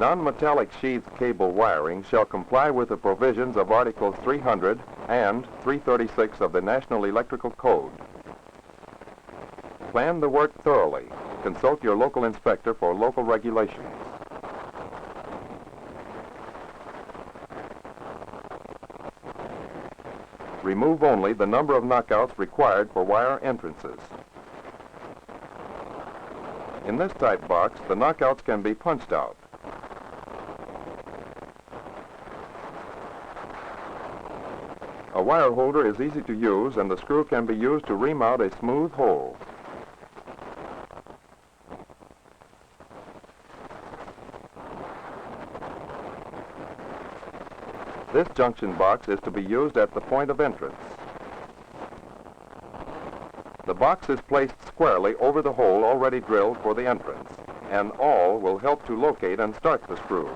Non-metallic sheathed cable wiring shall comply with the provisions of Articles 300 and 336 of the National Electrical Code. Plan the work thoroughly. Consult your local inspector for local regulations. Remove only the number of knockouts required for wire entrances. In this type box, the knockouts can be punched out. A wire holder is easy to use, and the screw can be used to ream out a smooth hole. This junction box is to be used at the point of entrance. The box is placed squarely over the hole already drilled for the entrance, and awl will help to locate and start the screws.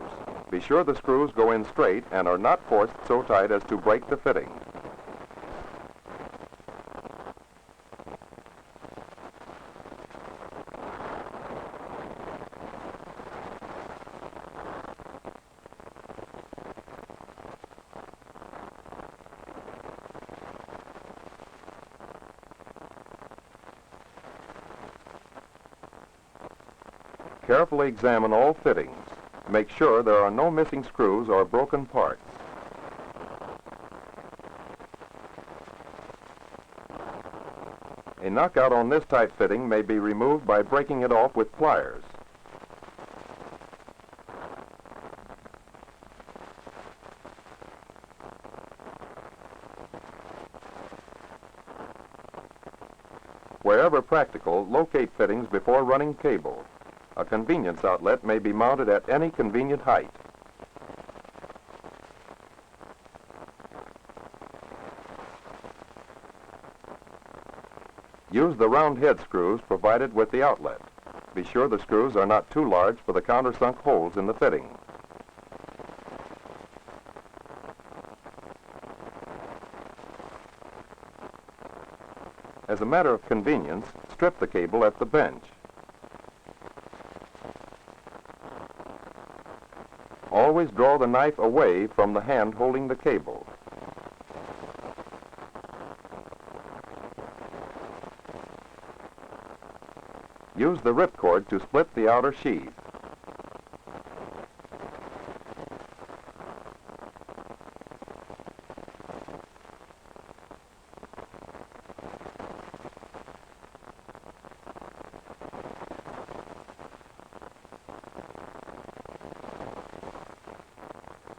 Be sure the screws go in straight and are not forced so tight as to break the fitting. Carefully examine all fittings. Make sure there are no missing screws or broken parts. A knockout on this type fitting may be removed by breaking it off with pliers. Wherever practical, locate fittings before running cable. A convenience outlet may be mounted at any convenient height. Use the round head screws provided with the outlet. Be sure the screws are not too large for the countersunk holes in the fitting. As a matter of convenience, strip the cable at the bench. Always draw the knife away from the hand holding the cable. Use the ripcord to split the outer sheath.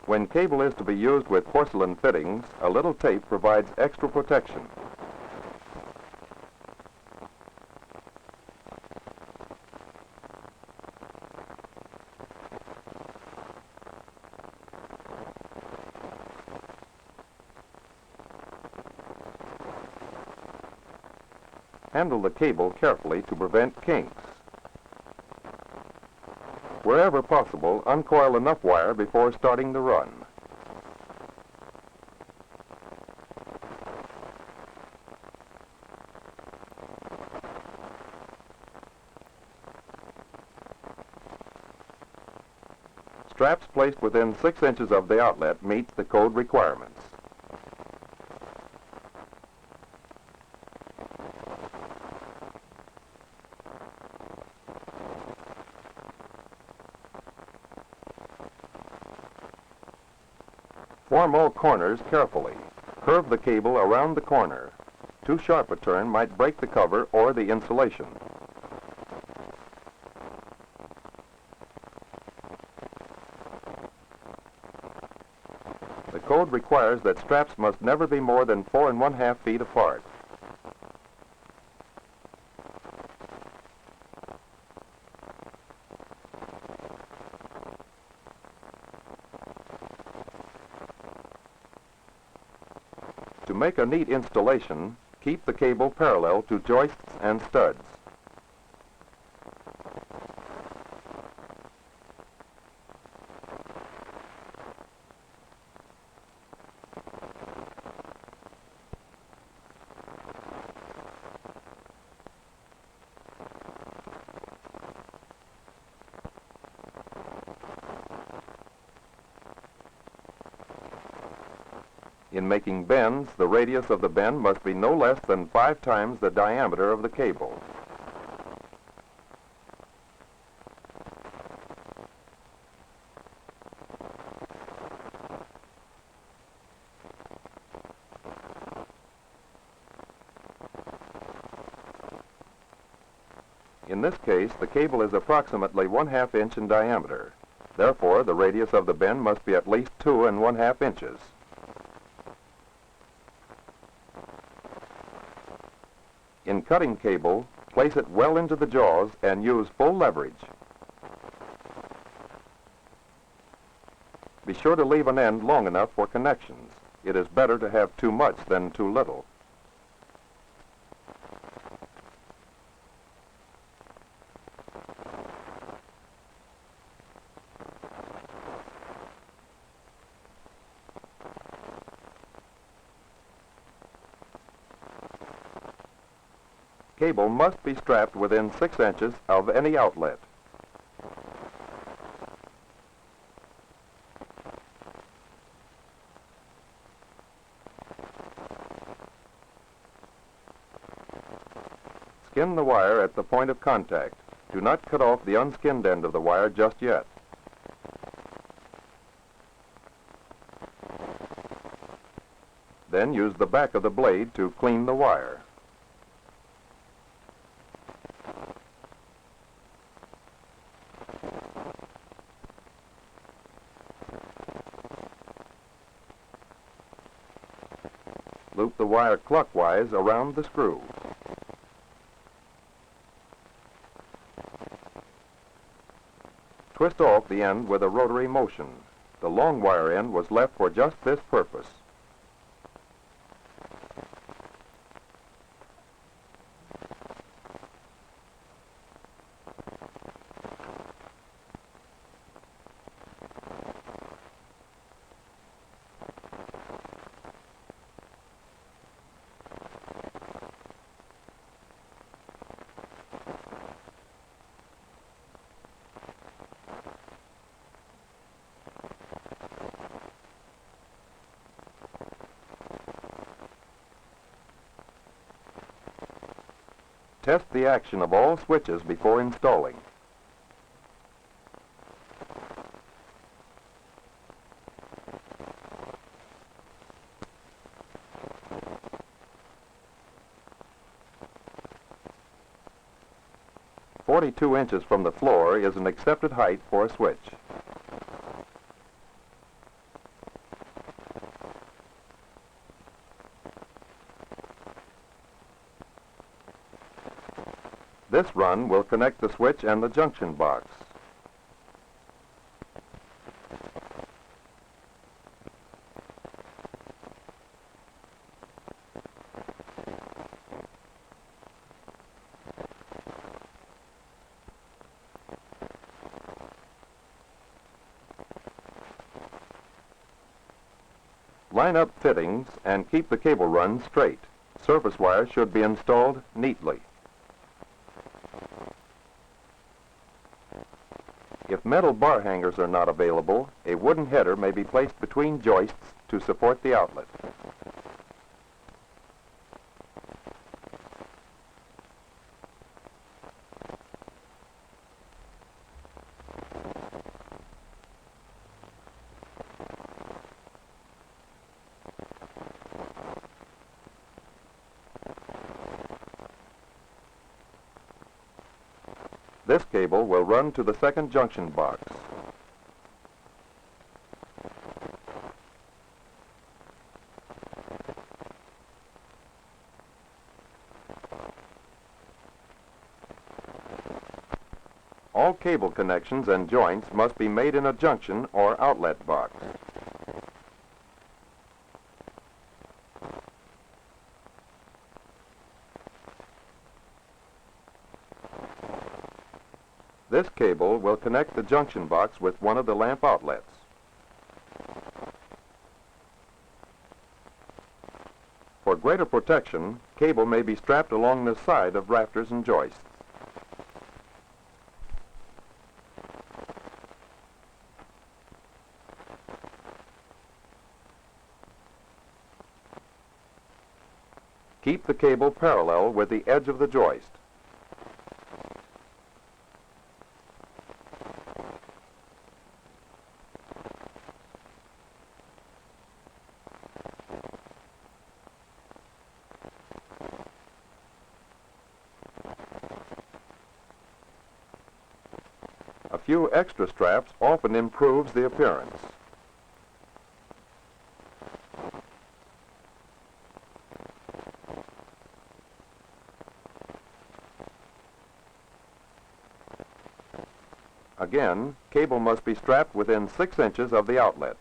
When cable is to be used with porcelain fittings, a little tape provides extra protection. Handle the cable carefully to prevent kinks. Wherever possible, uncoil enough wire before starting the run. Straps placed within 6 inches of the outlet meet the code requirements. Form all corners carefully. Curve the cable around the corner. Too sharp a turn might break the cover or the insulation. The code requires that straps must never be more than 4 1/2 feet apart. To make a neat installation, keep the cable parallel to joists and studs. In making bends, the radius of the bend must be no less than 5 times the diameter of the cable. In this case, the cable is approximately 1/2 inch in diameter. Therefore, the radius of the bend must be at least 2 1/2 inches. In cutting cable, place it well into the jaws and use full leverage. Be sure to leave an end long enough for connections. It is better to have too much than too little. Cable must be strapped within 6 inches of any outlet. Skin the wire at the point of contact. Do not cut off the unskinned end of the wire just yet. Then use the back of the blade to clean the wire. Loop the wire clockwise around the screw. Twist off the end with a rotary motion. The long wire end was left for just this purpose. Test the action of all switches before installing. "42 inches from the floor is an accepted height for a switch. This run will connect the switch and the junction box. Line up fittings and keep the cable run straight. Surface wire should be installed neatly. If metal bar hangers are not available, a wooden header may be placed between joists to support the outlet. This cable will run to the second junction box. All cable connections and joints must be made in a junction or outlet box. This cable will connect the junction box with one of the lamp outlets. For greater protection, cable may be strapped along the side of rafters and joists. Keep the cable parallel with the edge of the joist. A few extra straps often improves the appearance. Again, cable must be strapped within 6 inches of the outlet.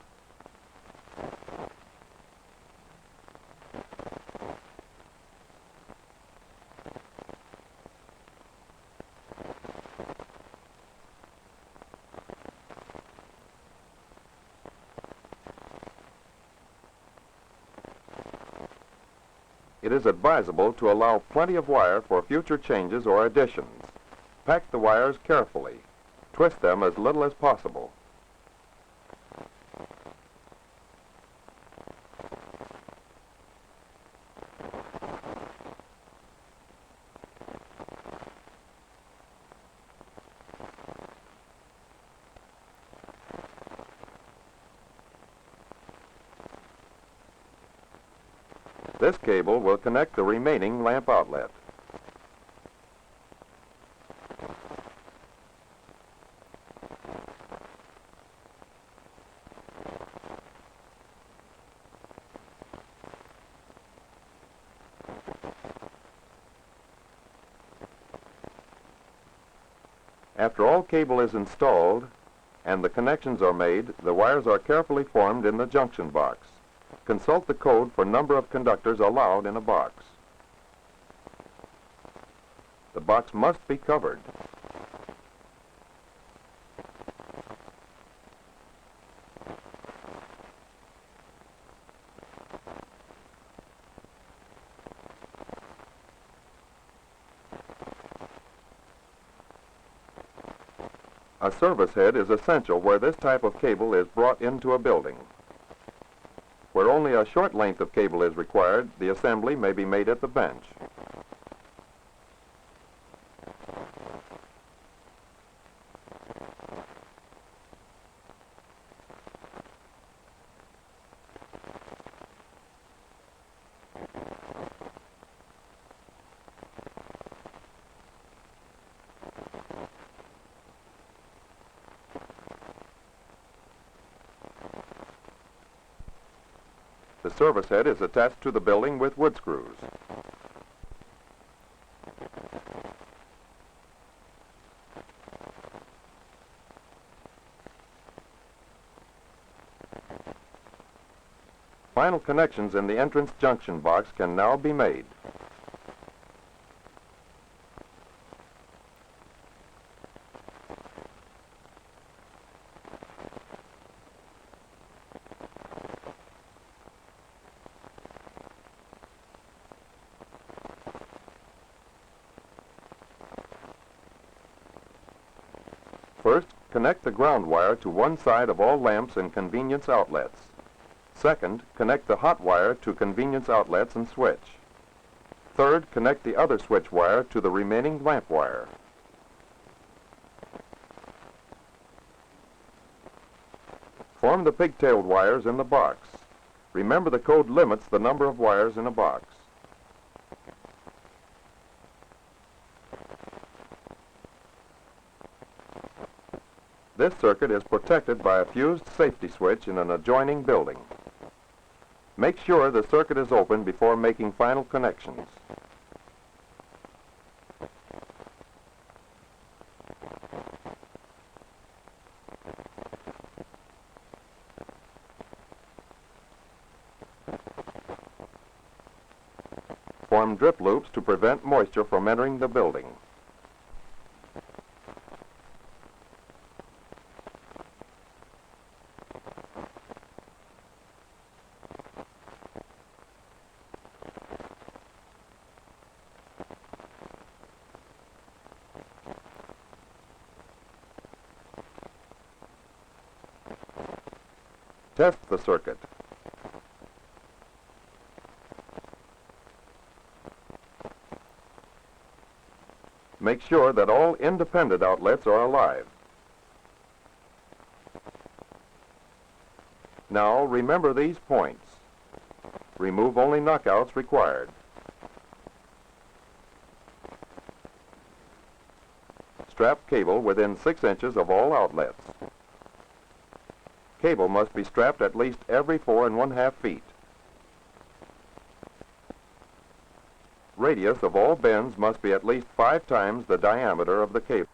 It is advisable to allow plenty of wire for future changes or additions. Pack the wires carefully. Twist them as little as possible. This cable will connect the remaining lamp outlet. After all cable is installed and the connections are made, the wires are carefully formed in the junction box. Consult the code for number of conductors allowed in a box. The box must be covered. A service head is essential where this type of cable is brought into a building. Where only a short length of cable is required, the assembly may be made at the bench. The service head is attached to the building with wood screws. Final connections in the entrance junction box can now be made. First, connect the ground wire to one side of all lamps and convenience outlets. Second, connect the hot wire to convenience outlets and switch. Third, connect the other switch wire to the remaining lamp wire. Form the pigtailed wires in the box. Remember, the code limits the number of wires in a box. This circuit is protected by a fused safety switch in an adjoining building. Make sure the circuit is open before making final connections. Form drip loops to prevent moisture from entering the building. Test the circuit. Make sure that all independent outlets are alive. Now, remember these points. Remove only knockouts required. Strap cable within 6 inches of all outlets. Cable must be strapped at least every 4 1/2 feet. Radius of all bends must be at least 5 times the diameter of the cable.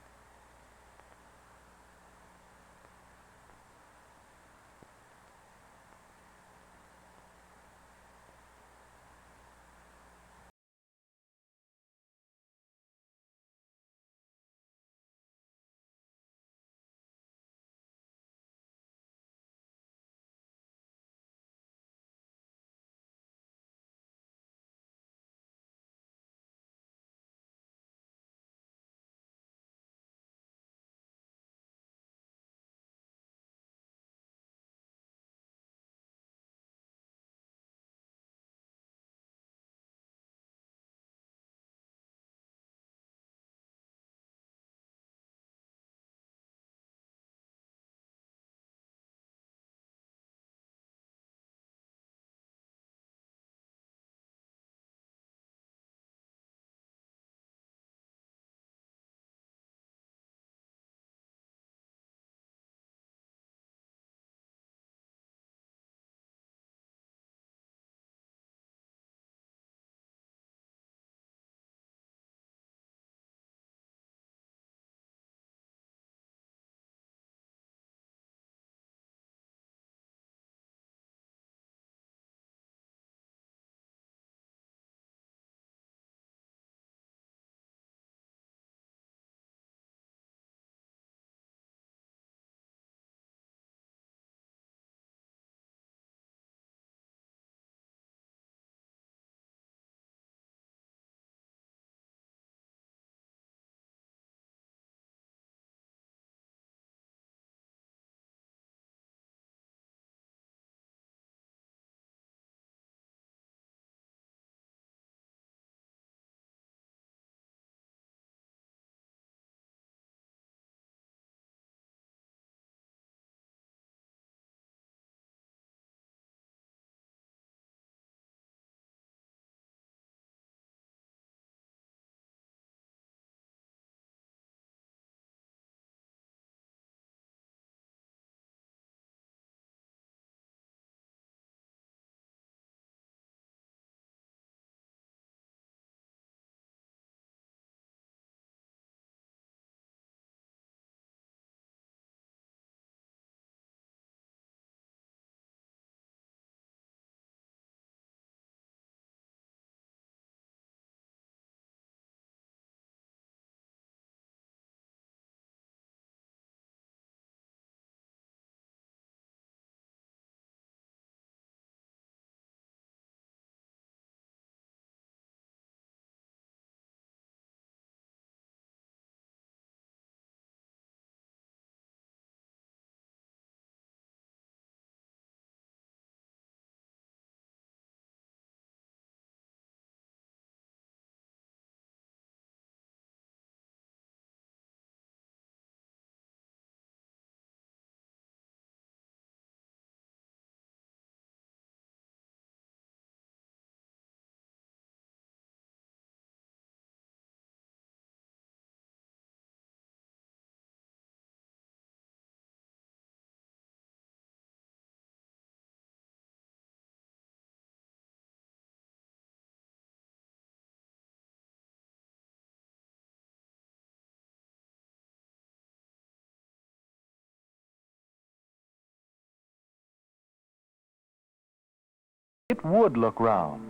It would look round.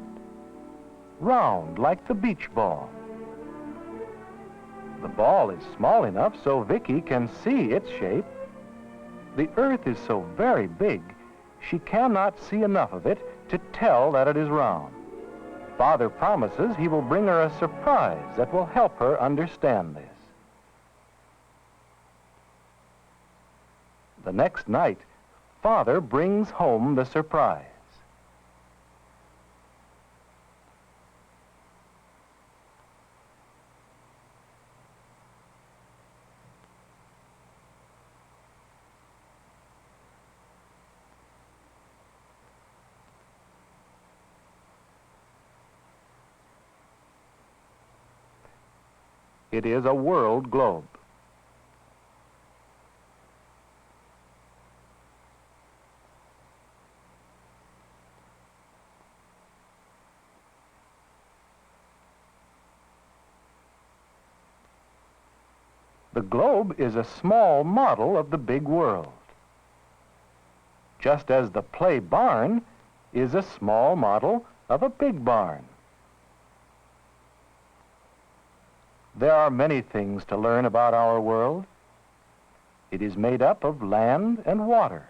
Round like the beach ball. The ball is small enough so Vicky can see its shape. The earth is so very big, she cannot see enough of it to tell that it is round. Father promises he will bring her a surprise that will help her understand this. The next night, Father brings home the surprise. It is a world globe. The globe is a small model of the big world, just as the play barn is a small model of a big barn. There are many things to learn about our world. It is made up of land and water.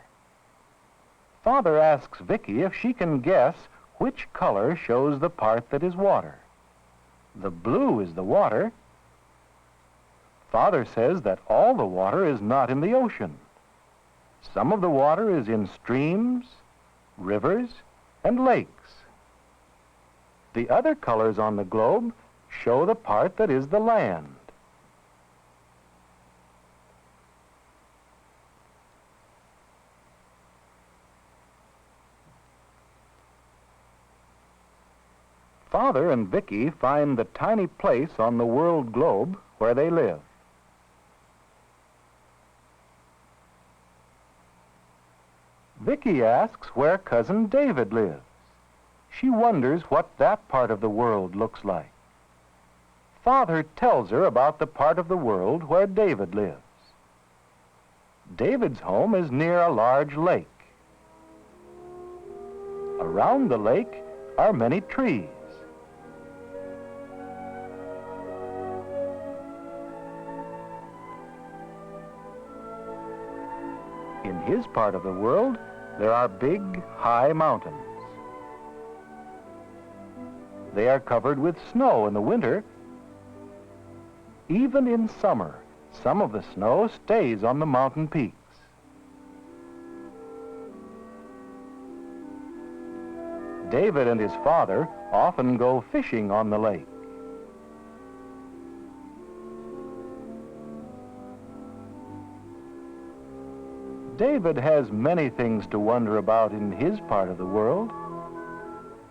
Father asks Vicky if she can guess which color shows the part that is water. The blue is the water. Father says that all the water is not in the ocean. Some of the water is in streams, rivers, and lakes. The other colors on the globe show the part that is the land. Father and Vicky find the tiny place on the world globe where they live. Vicky asks where Cousin David lives. She wonders what that part of the world looks like. Father tells her about the part of the world where David lives. David's home is near a large lake. Around the lake are many trees. In his part of the world, there are big, high mountains. They are covered with snow in the winter. Even in summer, some of the snow stays on the mountain peaks. David and his father often go fishing on the lake. David has many things to wonder about in his part of the world.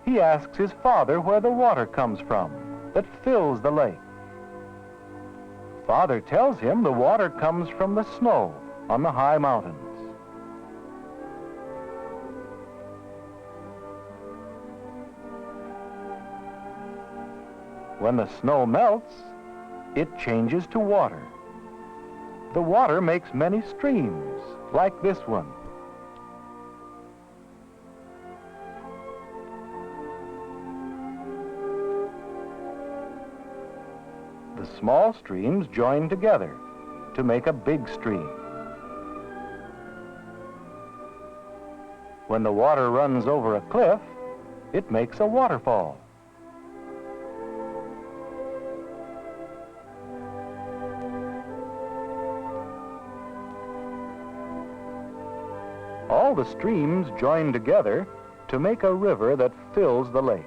He asks his father where the water comes from that fills the lake. Father tells him the water comes from the snow on the high mountains. When the snow melts, it changes to water. The water makes many streams, like this one. The small streams join together to make a big stream. When the water runs over a cliff, it makes a waterfall. All the streams join together to make a river that fills the lake.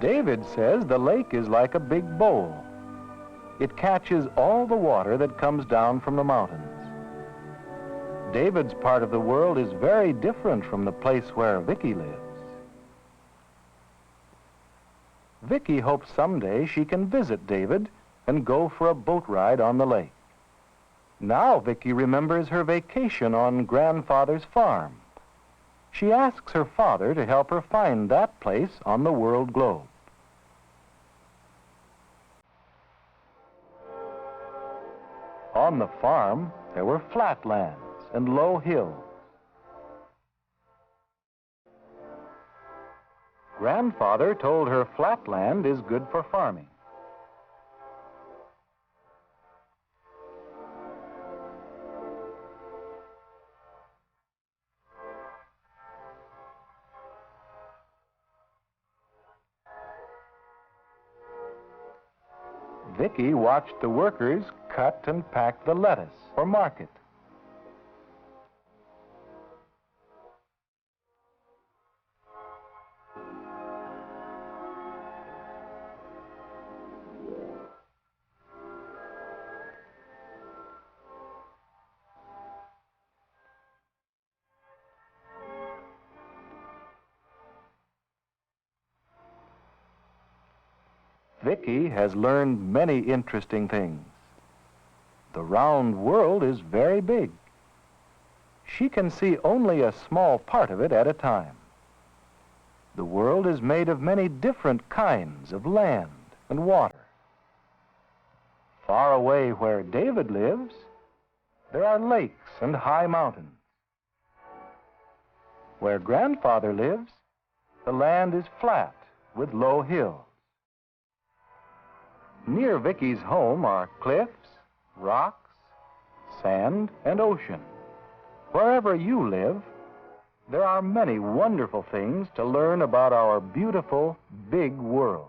David says the lake is like a big bowl. It catches all the water that comes down from the mountains. David's part of the world is very different from the place where Vicky lives. Vicky hopes someday she can visit David and go for a boat ride on the lake. Now Vicky remembers her vacation on Grandfather's farm. She asks her father to help her find that place on the world globe. On the farm, there were flatlands and low hills. Grandfather told her flatland is good for farming. Vicky watched the workers cut and pack the lettuce for market. Vicky has learned many interesting things. The round world is very big. She can see only a small part of it at a time. The world is made of many different kinds of land and water. Far away where David lives, there are lakes and high mountains. Where Grandfather lives, the land is flat with low hills. Near Vicky's home are cliffs, rocks, sand, and ocean. Wherever you live, there are many wonderful things to learn about our beautiful, big world.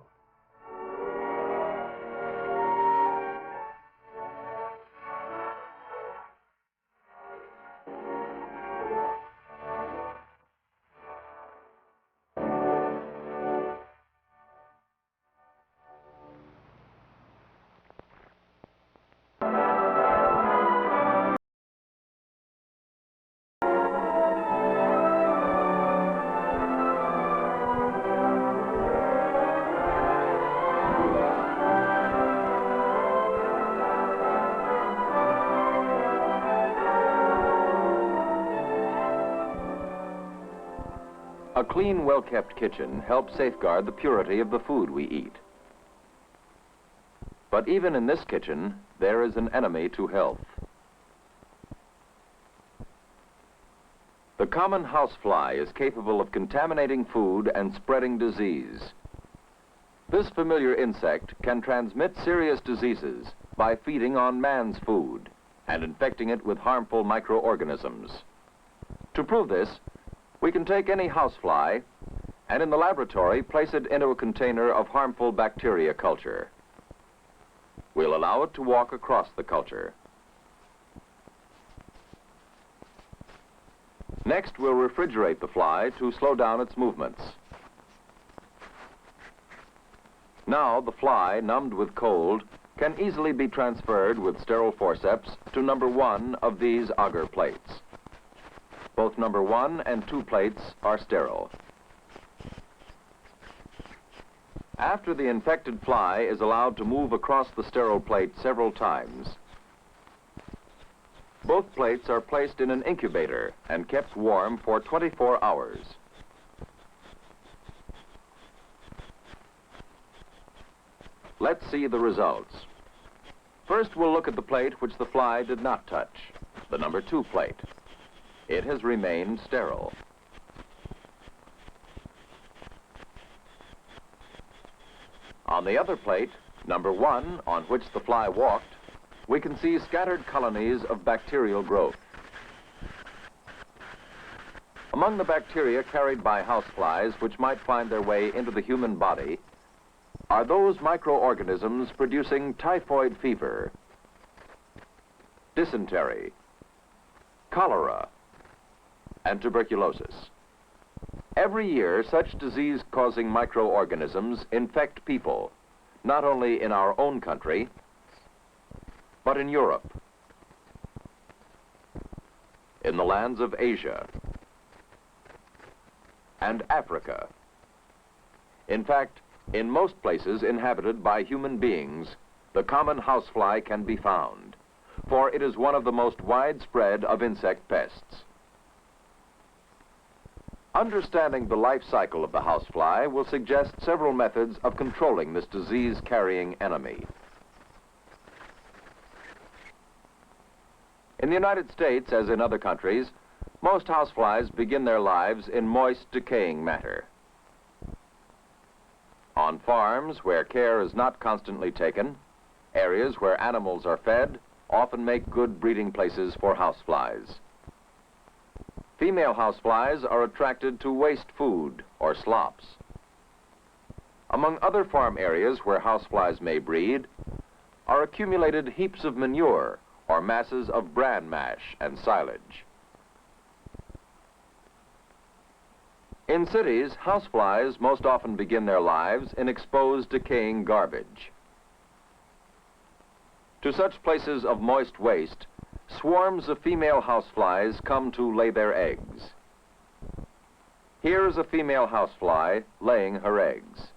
A clean, well-kept kitchen helps safeguard the purity of the food we eat. But even in this kitchen, there is an enemy to health. The common housefly is capable of contaminating food and spreading disease. This familiar insect can transmit serious diseases by feeding on man's food and infecting it with harmful microorganisms. To prove this, we can take any housefly and in the laboratory place it into a container of harmful bacteria culture. We'll allow it to walk across the culture. Next, we'll refrigerate the fly to slow down its movements. Now, the fly, numbed with cold, can easily be transferred with sterile forceps to number 1 of these agar plates. Both number 1 and 2 plates are sterile. After the infected fly is allowed to move across the sterile plate several times, both plates are placed in an incubator and kept warm for 24 hours. Let's see the results. First, we'll look at the plate which the fly did not touch, the number 2 plate. It has remained sterile. On the other plate, number 1, on which the fly walked, we can see scattered colonies of bacterial growth. Among the bacteria carried by houseflies which might find their way into the human body are those microorganisms producing typhoid fever, dysentery, cholera, and tuberculosis. Every year, such disease-causing microorganisms infect people, not only in our own country, but in Europe, in the lands of Asia, and Africa. In fact, in most places inhabited by human beings, the common housefly can be found, for it is one of the most widespread of insect pests. Understanding the life cycle of the housefly will suggest several methods of controlling this disease-carrying enemy. In the United States, as in other countries, most houseflies begin their lives in moist, decaying matter. On farms where care is not constantly taken, areas where animals are fed often make good breeding places for houseflies. Female houseflies are attracted to waste food or slops. Among other farm areas where houseflies may breed are accumulated heaps of manure or masses of bran mash and silage. In cities, houseflies most often begin their lives in exposed, decaying garbage. To such places of moist waste, swarms of female houseflies come to lay their eggs. Here is a female housefly laying her eggs.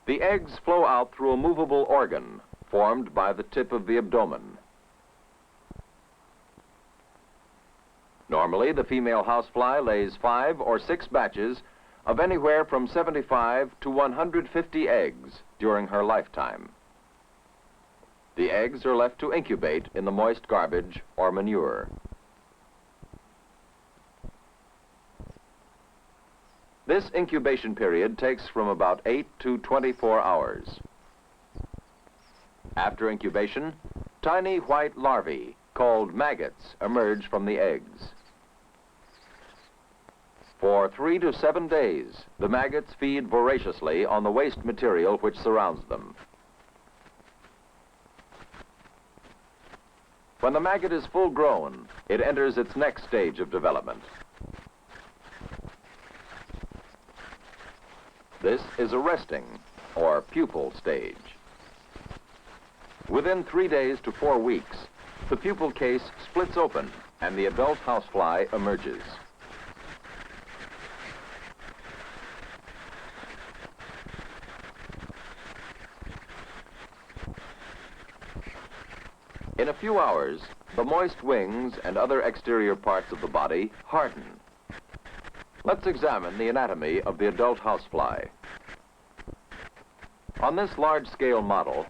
The eggs flow out through a movable organ formed by the tip of the abdomen. Normally, the female housefly lays 5 or 6 batches of anywhere from 75 to 150 eggs during her lifetime. The eggs are left to incubate in the moist garbage or manure. This incubation period takes from about 8 to 24 hours. After incubation, tiny white larvae, called maggots, emerge from the eggs. For 3 to 7 days, the maggots feed voraciously on the waste material which surrounds them. When the maggot is full grown, it enters its next stage of development. This is a resting, or pupal stage. Within 3 days to 4 weeks, the pupal case splits open and the adult housefly emerges. In a few hours, the moist wings and other exterior parts of the body harden. Let's examine the anatomy of the adult housefly. On this large-scale model,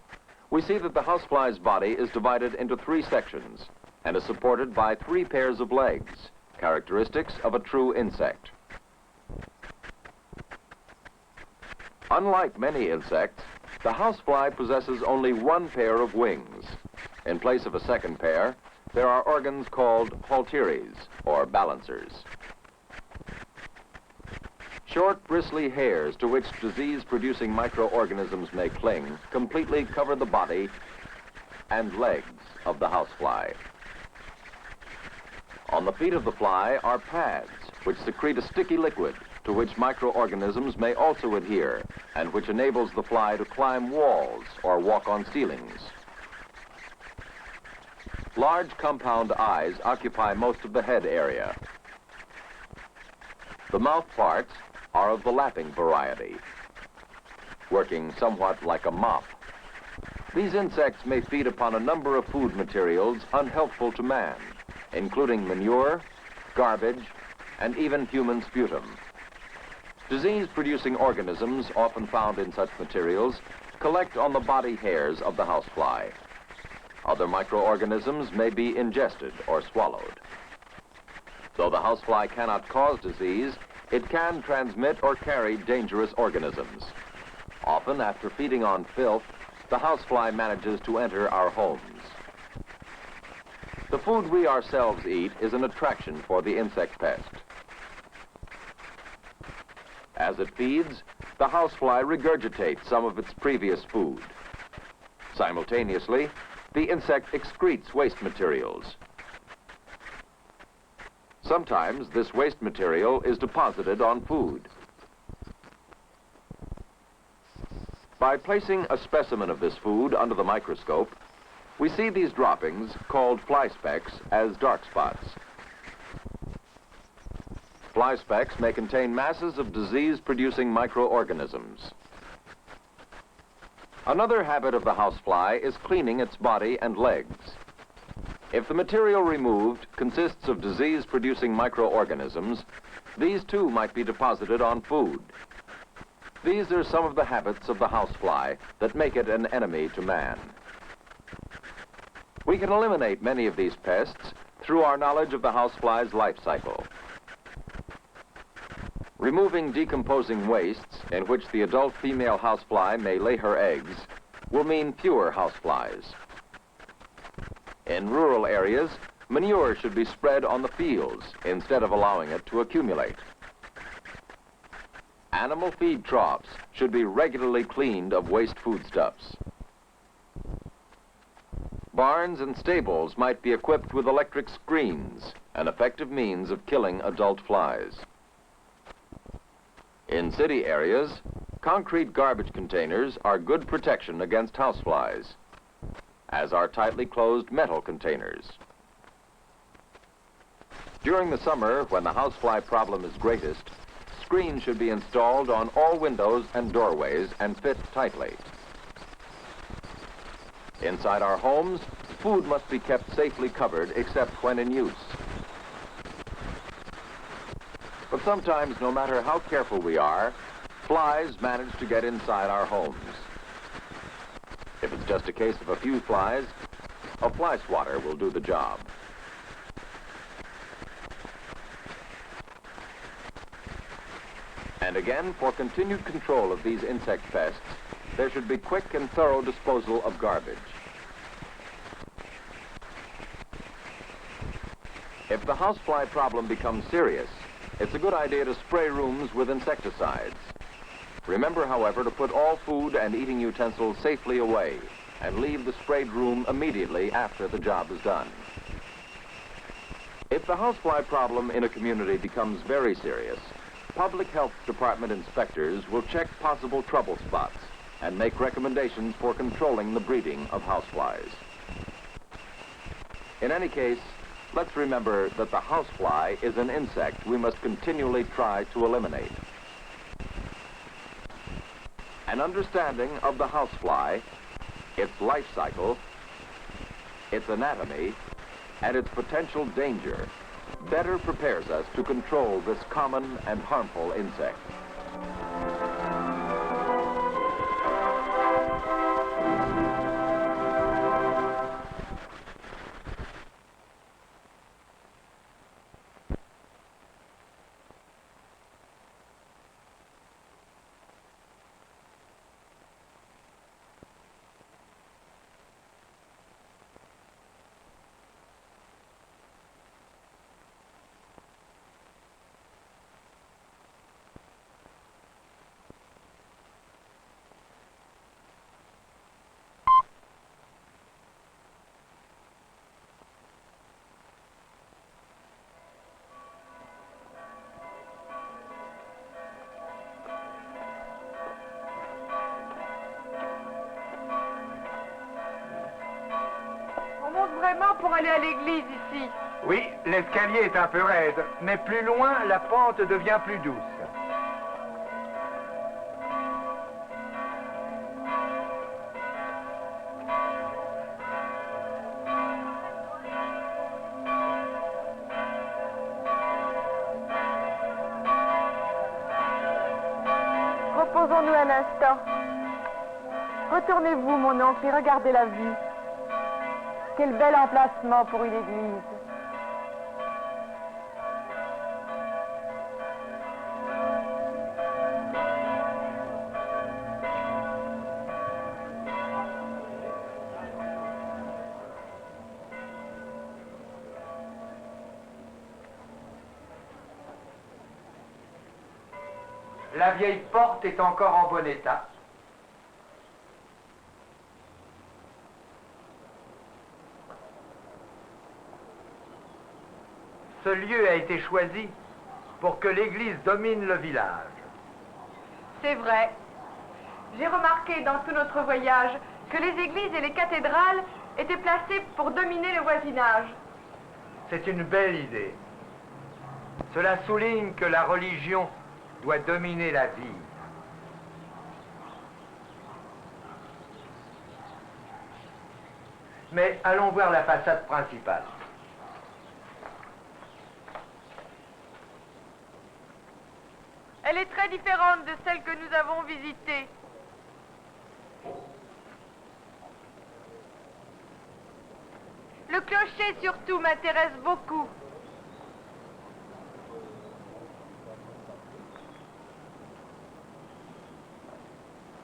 we see that the housefly's body is divided into 3 sections and is supported by 3 pairs of legs, characteristics of a true insect. Unlike many insects, the housefly possesses only 1 pair of wings. In place of a second pair, there are organs called halteres, or balancers. Short, bristly hairs to which disease-producing microorganisms may cling completely cover the body and legs of the housefly. On the feet of the fly are pads which secrete a sticky liquid to which microorganisms may also adhere and which enables the fly to climb walls or walk on ceilings. Large compound eyes occupy most of the head area. The mouth parts are of the lapping variety, working somewhat like a mop. These insects may feed upon a number of food materials unhelpful to man, including manure, garbage, and even human sputum. Disease-producing organisms, often found in such materials, collect on the body hairs of the housefly. Other microorganisms may be ingested or swallowed. Though the housefly cannot cause disease, it can transmit or carry dangerous organisms. Often, after feeding on filth, the housefly manages to enter our homes. The food we ourselves eat is an attraction for the insect pest. As it feeds, the housefly regurgitates some of its previous food. Simultaneously, the insect excretes waste materials. Sometimes this waste material is deposited on food. By placing a specimen of this food under the microscope, we see these droppings, called fly specks, as dark spots. Fly specks may contain masses of disease-producing microorganisms. Another habit of the housefly is cleaning its body and legs. If the material removed consists of disease-producing microorganisms, these too might be deposited on food. These are some of the habits of the housefly that make it an enemy to man. We can eliminate many of these pests through our knowledge of the housefly's life cycle. Removing decomposing wastes in which the adult female housefly may lay her eggs will mean fewer houseflies. In rural areas, manure should be spread on the fields instead of allowing it to accumulate. Animal feed troughs should be regularly cleaned of waste foodstuffs. Barns and stables might be equipped with electric screens, an effective means of killing adult flies. In city areas, concrete garbage containers are good protection against houseflies, as are tightly closed metal containers. During the summer, when the housefly problem is greatest, Screens should be installed on all windows and doorways and fit tightly. Inside our homes, food must be kept safely covered except when in use. But sometimes, no matter how careful we are, flies manage to get inside our homes. If it's just a case of a few flies, a fly swatter will do the job. And again, for continued control of these insect pests, there should be quick and thorough disposal of garbage. If the housefly problem becomes serious, it's a good idea to spray rooms with insecticides. Remember, however, to put all food and eating utensils safely away and leave the sprayed room immediately after the job is done. If the housefly problem in a community becomes very serious, Public Health Department inspectors will check possible trouble spots and make recommendations for controlling the breeding of houseflies. In any case, let's remember that the housefly is an insect we must continually try to eliminate. An understanding of the housefly, its life cycle, its anatomy, and its potential danger better prepares us to control this common and harmful insect. Vraiment pour aller à l'église ici. Oui, l'escalier est un peu raide, mais plus loin, la pente devient plus douce. Reposons-nous un instant. Retournez-vous, mon oncle, et regardez la vue. Quel bel emplacement pour une église. La vieille porte est encore en bon état. Ce lieu a été choisi pour que l'église domine le village. C'est vrai. J'ai remarqué dans tout notre voyage que les églises et les cathédrales étaient placées pour dominer le voisinage. C'est une belle idée. Cela souligne que la religion doit dominer la vie. Mais allons voir la façade principale. Elle est très différente de celle que nous avons visitée. Le clocher surtout m'intéresse beaucoup.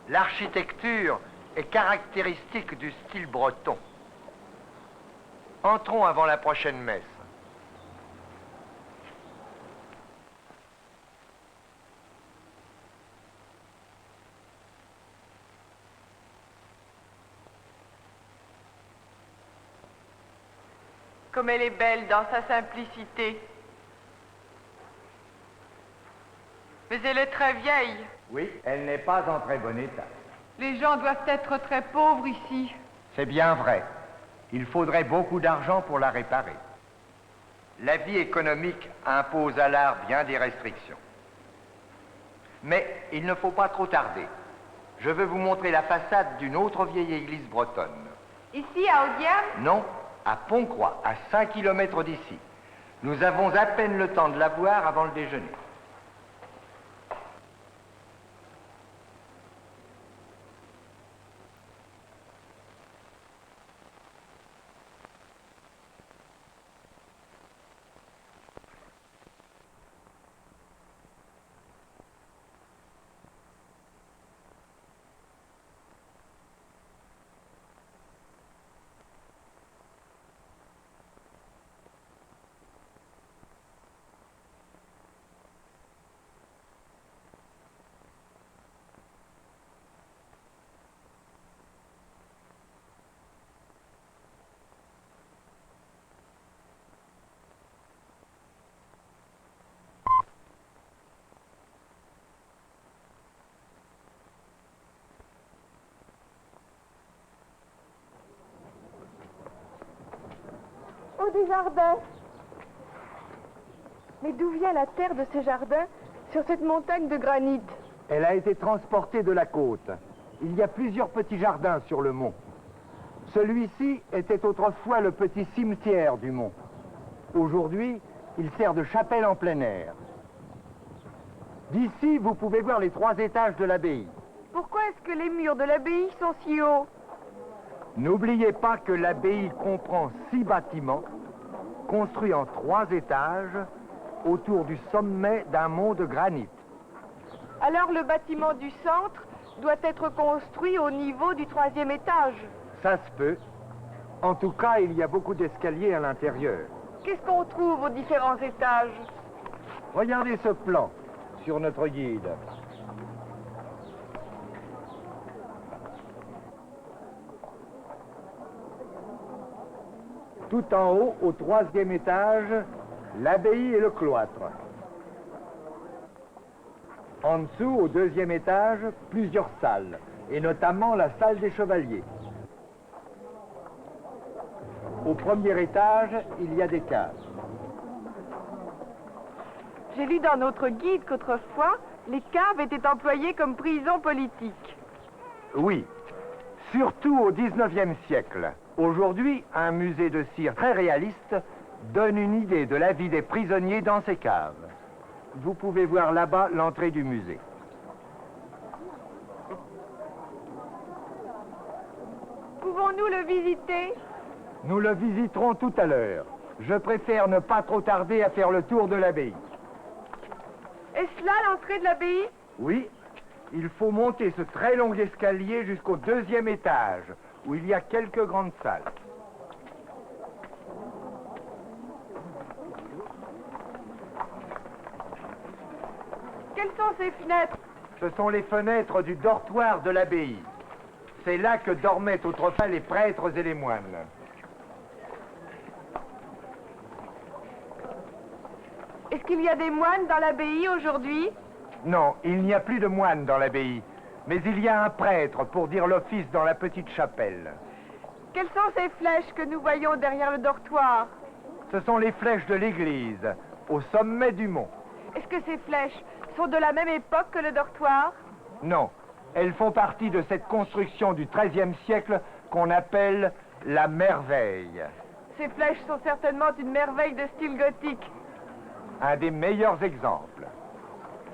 L'architecture est caractéristique du style breton. Entrons avant la prochaine messe. Comme elle est belle dans sa simplicité. Mais elle est très vieille. Oui, elle n'est pas en très bon état. Les gens doivent être très pauvres ici. C'est bien vrai. Il faudrait beaucoup d'argent pour la réparer. La vie économique impose à l'art bien des restrictions. Mais il ne faut pas trop tarder. Je veux vous montrer la façade d'une autre vieille église bretonne. Ici, à Audierne? Non, à Pontcroix, à 5 kilomètres d'ici. Nous avons à peine le temps de la voir avant le déjeuner. Oh, des jardins! Mais d'où vient la terre de ces jardins sur cette montagne de granit? Elle a été transportée de la côte. Il y a plusieurs petits jardins sur le mont. Celui-ci était autrefois le petit cimetière du mont. Aujourd'hui, il sert de chapelle en plein air. D'ici, vous pouvez voir les 3 étages de l'abbaye. Pourquoi est-ce que les murs de l'abbaye sont si hauts? N'oubliez pas que l'abbaye comprend 6 bâtiments, construits en 3 étages, autour du sommet d'un mont de granit. Alors le bâtiment du centre doit être construit au niveau du 3e étage. Ça se peut. En tout cas, il y a beaucoup d'escaliers à l'intérieur. Qu'est-ce qu'on trouve aux différents étages? Regardez ce plan sur notre guide. Tout en haut, au 3e étage, l'abbaye et le cloître. En dessous, au 2e étage, plusieurs salles, et notamment la salle des chevaliers. Au 1er étage, il y a des caves. J'ai lu dans notre guide qu'autrefois, les caves étaient employées comme prison politique. Oui, surtout au 19e siècle. Aujourd'hui, un musée de cire très réaliste donne une idée de la vie des prisonniers dans ces caves. Vous pouvez voir là-bas l'entrée du musée. Pouvons-nous le visiter? Nous le visiterons tout à l'heure. Je préfère ne pas trop tarder à faire le tour de l'abbaye. Est-ce là l'entrée de l'abbaye? Oui, il faut monter ce très long escalier jusqu'au 2e étage, où il y a quelques grandes salles. Quelles sont ces fenêtres? Ce sont les fenêtres du dortoir de l'abbaye. C'est là que dormaient autrefois les prêtres et les moines. Est-ce qu'il y a des moines dans l'abbaye aujourd'hui? Non, il n'y a plus de moines dans l'abbaye, mais il y a un prêtre pour dire l'office dans la petite chapelle. Quelles sont ces flèches que nous voyons derrière le dortoir? Ce sont les flèches de l'église, au sommet du mont. Est-ce que ces flèches sont de la même époque que le dortoir? Non, elles font partie de cette construction du XIIIe siècle qu'on appelle la merveille. Ces flèches sont certainement une merveille de style gothique. Un des meilleurs exemples.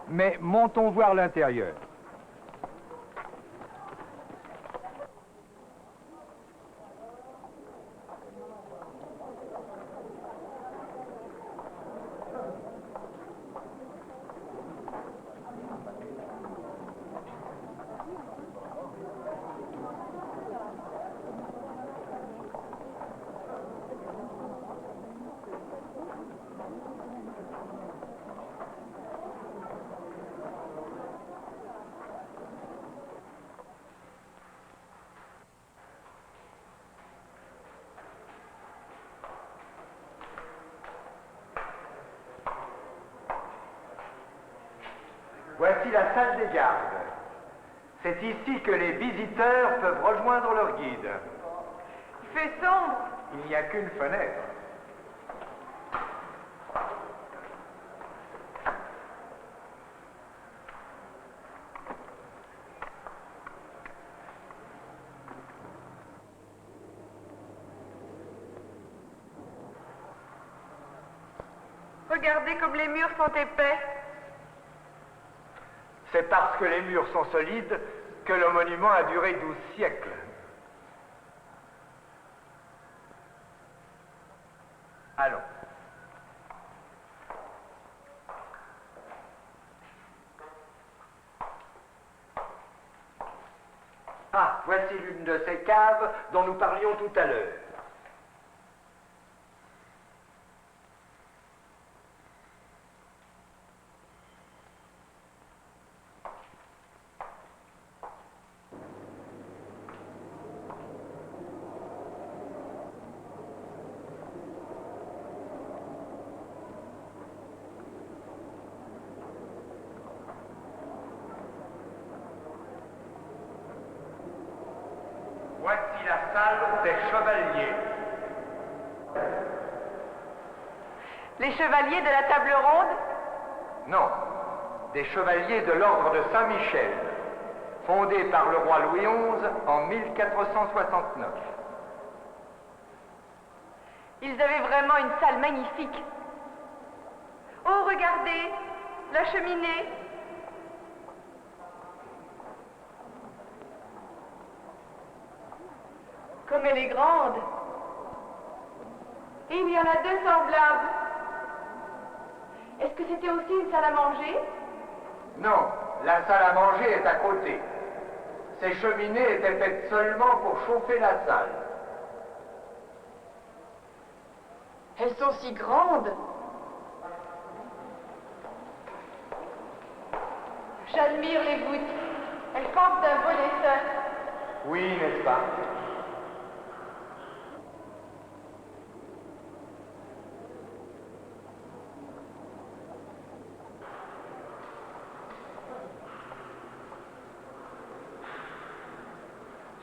Mais montons voir l'intérieur. Voici la salle des gardes. C'est ici que les visiteurs peuvent rejoindre leur guide. Il fait sombre. Il n'y a qu'une fenêtre. Regardez comme les murs sont épais. C'est parce que les murs sont solides que le monument a duré 12 siècles. Allons. Ah, voici l'une de ces caves dont nous parlions tout à l'heure. Voici la salle des chevaliers. Les chevaliers de la table ronde? Non, des chevaliers de l'ordre de Saint-Michel, fondé par le roi Louis XI en 1469. Ils avaient vraiment une salle magnifique. Oh, regardez, la cheminée. Comme elle est grande. Et il y en a deux semblables. Est-ce que c'était aussi une salle à manger? Non, la salle à manger est à côté. Ces cheminées étaient faites seulement pour chauffer la salle. Elles sont si grandes. J'admire les voûtes. Elles forment un beau dessin. Oui, n'est-ce pas?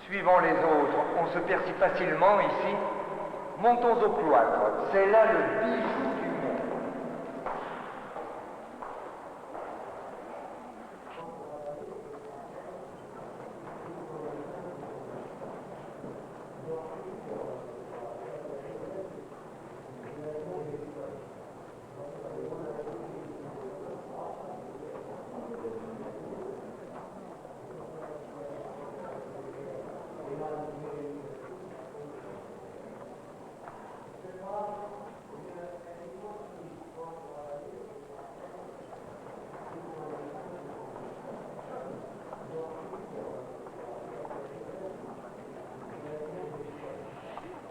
Suivons les autres, on se perd si facilement ici. Montons au cloître, c'est là le bijou du monde.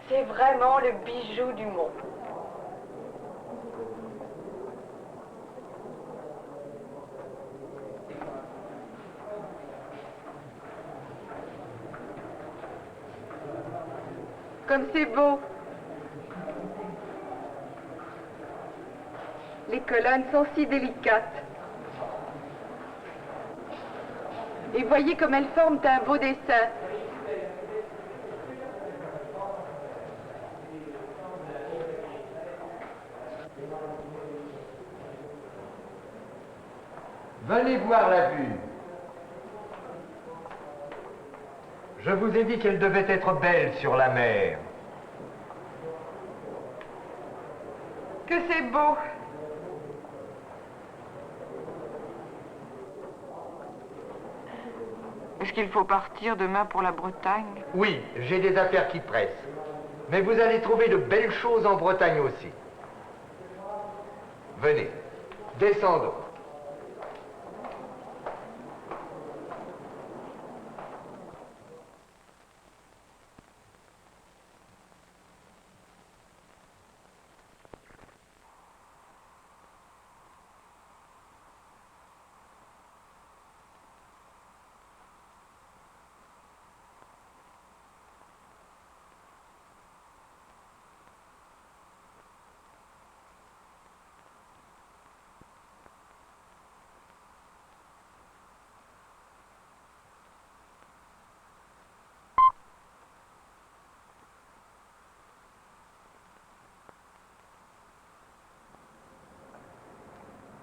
C'est vraiment le bijou du monde. Comme c'est beau. Les colonnes sont si délicates. Et voyez comme elles forment un beau dessin. Venez voir la vue. Je vous ai dit qu'elle devait être belle sur la mer. Que c'est beau. Est-ce qu'il faut partir demain pour la Bretagne? Oui, j'ai des affaires qui pressent. Mais vous allez trouver de belles choses en Bretagne aussi. Venez, descendons.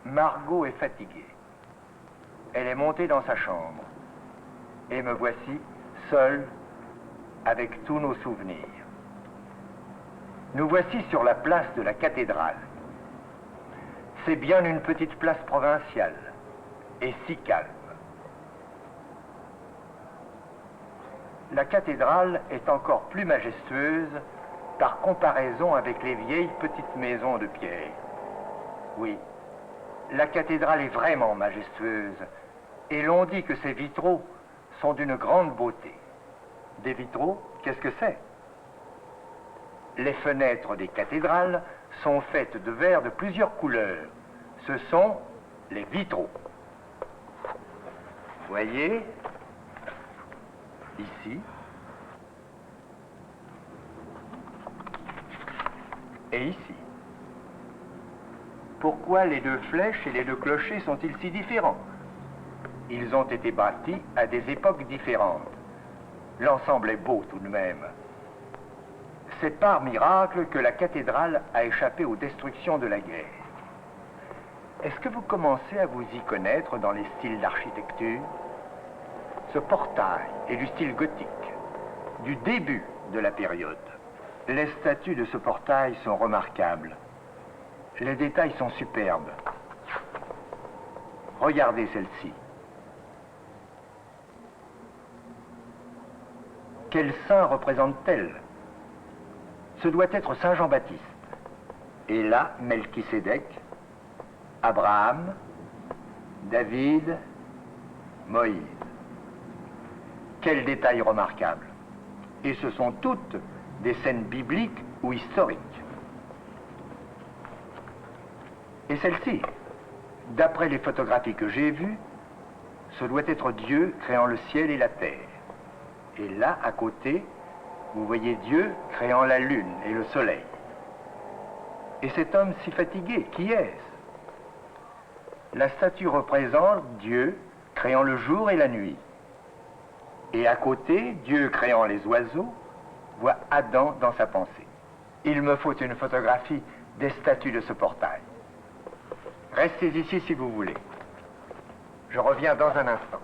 Margot est fatiguée. Elle est montée dans sa chambre. Et me voici, seul, avec tous nos souvenirs. Nous voici sur la place de la cathédrale. C'est bien une petite place provinciale, et si calme. La cathédrale est encore plus majestueuse par comparaison avec les vieilles petites maisons de pierre. Oui, la cathédrale est vraiment majestueuse, et l'on dit que ses vitraux sont d'une grande beauté. Des vitraux, qu'est-ce que c'est? Les fenêtres des cathédrales sont faites de verre de plusieurs couleurs. Ce sont les vitraux. Voyez, ici, et ici. Pourquoi les deux flèches et les deux clochers sont-ils si différents? Ils ont été bâtis à des époques différentes. L'ensemble est beau tout de même. C'est par miracle que la cathédrale a échappé aux destructions de la guerre. Est-ce que vous commencez à vous y connaître dans les styles d'architecture? Ce portail est du style gothique, du début de la période. Les statues de ce portail sont remarquables. Les détails sont superbes. Regardez celle-ci. Quel saint représente-t-elle? Ce doit être Saint Jean-Baptiste. Et là, Melchisédek, Abraham, David, Moïse. Quel détail remarquable. Et ce sont toutes des scènes bibliques ou historiques. Et celle-ci, d'après les photographies que j'ai vues, ce doit être Dieu créant le ciel et la terre. Et là, à côté, vous voyez Dieu créant la lune et le soleil. Et cet homme si fatigué, qui est-ce? La statue représente Dieu créant le jour et la nuit. Et à côté, Dieu créant les oiseaux, voit Adam dans sa pensée. Il me faut une photographie des statues de ce portail. Restez ici si vous voulez. Je reviens dans un instant.